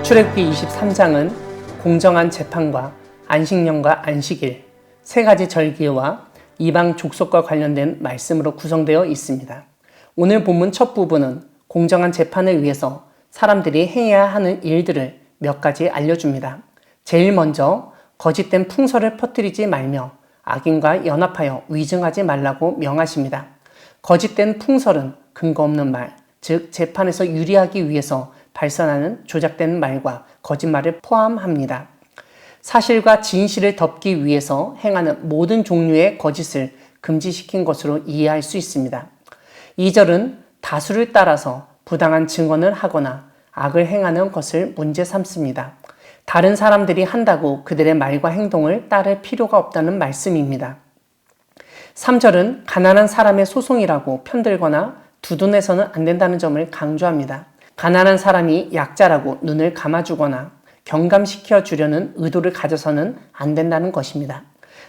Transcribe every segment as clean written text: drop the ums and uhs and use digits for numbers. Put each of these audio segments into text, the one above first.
출애굽기 23장은 공정한 재판과 안식년과 안식일, 세 가지 절기와 이방 족속과 관련된 말씀으로 구성되어 있습니다. 오늘 본문 첫 부분은 공정한 재판을 위해서 사람들이 행해야 하는 일들을 몇 가지 알려줍니다. 제일 먼저 거짓된 풍설을 퍼뜨리지 말며 악인과 연합하여 위증하지 말라고 명하십니다. 거짓된 풍설은 근거 없는 말, 즉 재판에서 유리하기 위해서 발산하는 조작된 말과 거짓말을 포함합니다. 사실과 진실을 덮기 위해서 행하는 모든 종류의 거짓을 금지시킨 것으로 이해할 수 있습니다. 2절은 다수를 따라서 부당한 증언을 하거나 악을 행하는 것을 문제 삼습니다. 다른 사람들이 한다고 그들의 말과 행동을 따를 필요가 없다는 말씀입니다. 3절은 가난한 사람의 소송이라고 편들거나 두둔해서는 안 된다는 점을 강조합니다. 가난한 사람이 약자라고 눈을 감아주거나 경감시켜 주려는 의도를 가져서는 안 된다는 것입니다.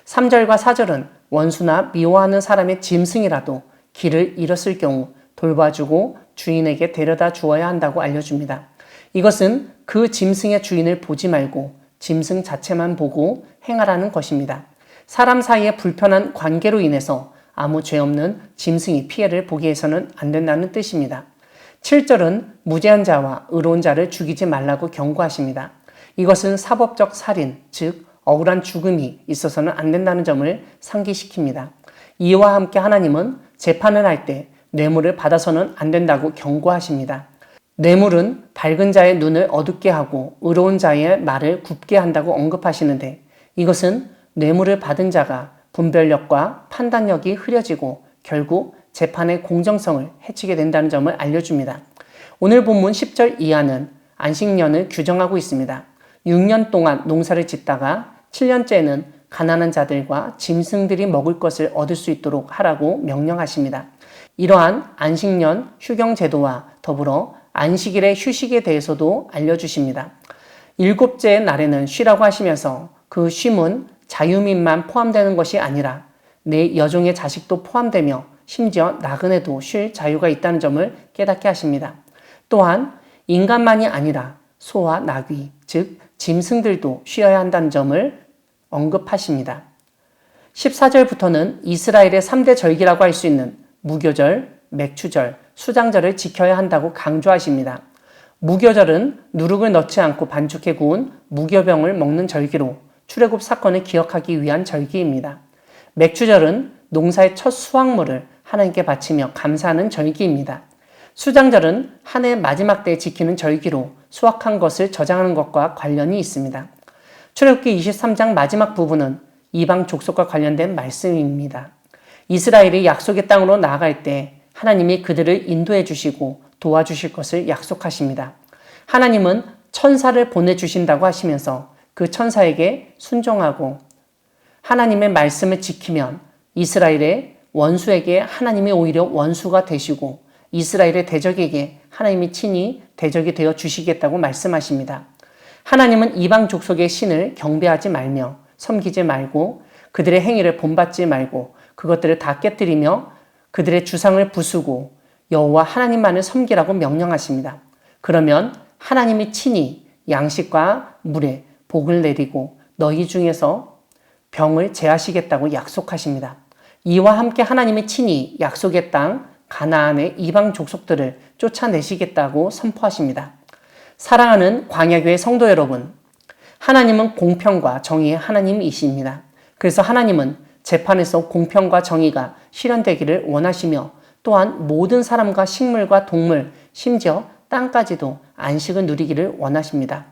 3절과 4절은 원수나 미워하는 사람의 짐승이라도 길을 잃었을 경우 돌봐주고 주인에게 데려다 주어야 한다고 알려줍니다. 이것은 그 짐승의 주인을 보지 말고 짐승 자체만 보고 행하라는 것입니다. 사람 사이의 불편한 관계로 인해서 아무 죄 없는 짐승이 피해를 보게 해서는 안 된다는 뜻입니다. 7절은 무죄한 자와 의로운 자를 죽이지 말라고 경고하십니다. 이것은 사법적 살인, 즉 억울한 죽음이 있어서는 안 된다는 점을 상기시킵니다. 이와 함께 하나님은 재판을 할 때 뇌물을 받아서는 안 된다고 경고하십니다. 뇌물은 밝은 자의 눈을 어둡게 하고 의로운 자의 말을 굽게 한다고 언급하시는데 이것은 뇌물을 받은 자가 분별력과 판단력이 흐려지고 결국 재판의 공정성을 해치게 된다는 점을 알려줍니다. 오늘 본문 10절 이하는 안식년을 규정하고 있습니다. 6년 동안 농사를 짓다가 7년째는 가난한 자들과 짐승들이 먹을 것을 얻을 수 있도록 하라고 명령하십니다. 이러한 안식년 휴경 제도와 더불어 안식일의 휴식에 대해서도 알려주십니다. 7째 날에는 쉬라고 하시면서 그 쉼은 자유민만 포함되는 것이 아니라 내 여종의 자식도 포함되며 심지어 나그네도 쉴 자유가 있다는 점을 깨닫게 하십니다. 또한 인간만이 아니라 소와 나귀, 즉 짐승들도 쉬어야 한다는 점을 언급하십니다. 14절부터는 이스라엘의 3대 절기라고 할 수 있는 무교절, 맥추절, 수장절을 지켜야 한다고 강조하십니다. 무교절은 누룩을 넣지 않고 반죽해 구운 무교병을 먹는 절기로 출애굽 사건을 기억하기 위한 절기입니다. 맥추절은 농사의 첫 수확물을 하나님께 바치며 감사하는 절기입니다. 수장절은 한 해 마지막 때에 지키는 절기로 수확한 것을 저장하는 것과 관련이 있습니다. 출애굽기 23장 마지막 부분은 이방 족속과 관련된 말씀입니다. 이스라엘이 약속의 땅으로 나아갈 때 하나님이 그들을 인도해 주시고 도와주실 것을 약속하십니다. 하나님은 천사를 보내주신다고 하시면서 그 천사에게 순종하고 하나님의 말씀을 지키면 이스라엘의 원수에게 하나님이 오히려 원수가 되시고 이스라엘의 대적에게 하나님이 친히 대적이 되어 주시겠다고 말씀하십니다. 하나님은 이방 족속의 신을 경배하지 말며 섬기지 말고 그들의 행위를 본받지 말고 그것들을 다 깨뜨리며 그들의 주상을 부수고 여호와 하나님만을 섬기라고 명령하십니다. 그러면 하나님이 친히 양식과 물에 복을 내리고 너희 중에서 병을 제하시겠다고 약속하십니다. 이와 함께 하나님이 친히 약속의 땅 가나안의 이방 족속들을 쫓아내시겠다고 선포하십니다. 사랑하는 광야교회 성도 여러분, 하나님은 공평과 정의의 하나님이십니다. 그래서 하나님은 재판에서 공평과 정의가 실현되기를 원하시며 또한 모든 사람과 식물과 동물, 심지어 땅까지도 안식을 누리기를 원하십니다.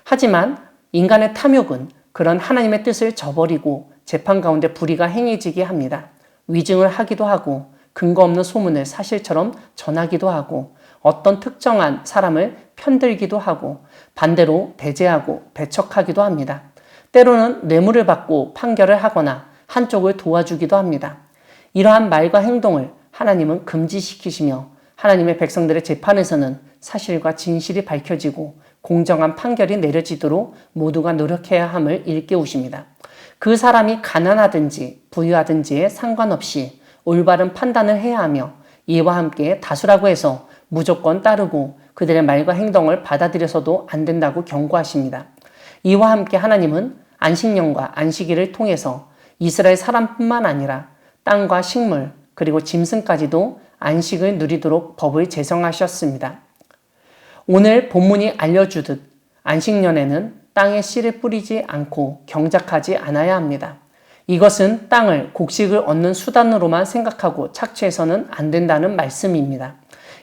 하지만 인간의 탐욕은 그런 하나님의 뜻을 저버리고 재판 가운데 불의가 행해지게 합니다. 위증을 하기도 하고 근거 없는 소문을 사실처럼 전하기도 하고 어떤 특정한 사람을 편들기도 하고 반대로 배제하고 배척하기도 합니다. 때로는 뇌물을 받고 판결을 하거나 한쪽을 도와주기도 합니다. 이러한 말과 행동을 하나님은 금지시키시며 하나님의 백성들의 재판에서는 사실과 진실이 밝혀지고 공정한 판결이 내려지도록 모두가 노력해야 함을 일깨우십니다. 그 사람이 가난하든지 부유하든지에 상관없이 올바른 판단을 해야 하며 이와 함께 다수라고 해서 무조건 따르고 그들의 말과 행동을 받아들여서도 안 된다고 경고하십니다. 이와 함께 하나님은 안식년과 안식일을 통해서 이스라엘 사람뿐만 아니라 땅과 식물 그리고 짐승까지도 안식을 누리도록 법을 제정하셨습니다. 오늘 본문이 알려주듯 안식년에는 땅에 씨를 뿌리지 않고 경작하지 않아야 합니다. 이것은 땅을 곡식을 얻는 수단으로만 생각하고 착취해서는 안 된다는 말씀입니다.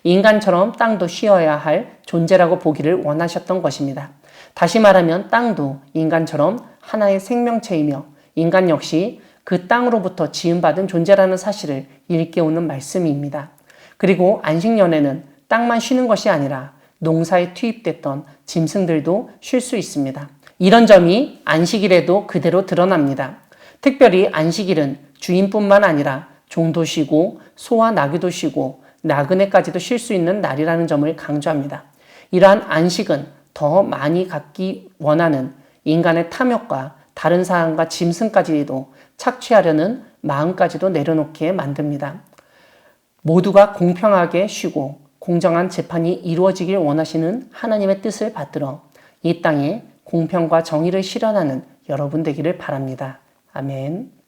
인간처럼 땅도 쉬어야 할 존재라고 보기를 원하셨던 것입니다. 다시 말하면 땅도 인간처럼 하나의 생명체이며 인간 역시 그 땅으로부터 지음받은 존재라는 사실을 일깨우는 말씀입니다. 그리고 안식년에는 땅만 쉬는 것이 아니라 농사에 투입됐던 짐승들도 쉴 수 있습니다. 이런 점이 안식일에도 그대로 드러납니다. 특별히 안식일은 주인뿐만 아니라 종도 쉬고 소와 나귀도 쉬고 나그네까지도 쉴 수 있는 날이라는 점을 강조합니다. 이러한 안식은 더 많이 갖기 원하는 인간의 탐욕과 다른 사람과 짐승까지도 착취하려는 마음까지도 내려놓게 만듭니다. 모두가 공평하게 쉬고 공정한 재판이 이루어지길 원하시는 하나님의 뜻을 받들어 이 땅에 공평과 정의를 실현하는 여러분 되기를 바랍니다. 아멘.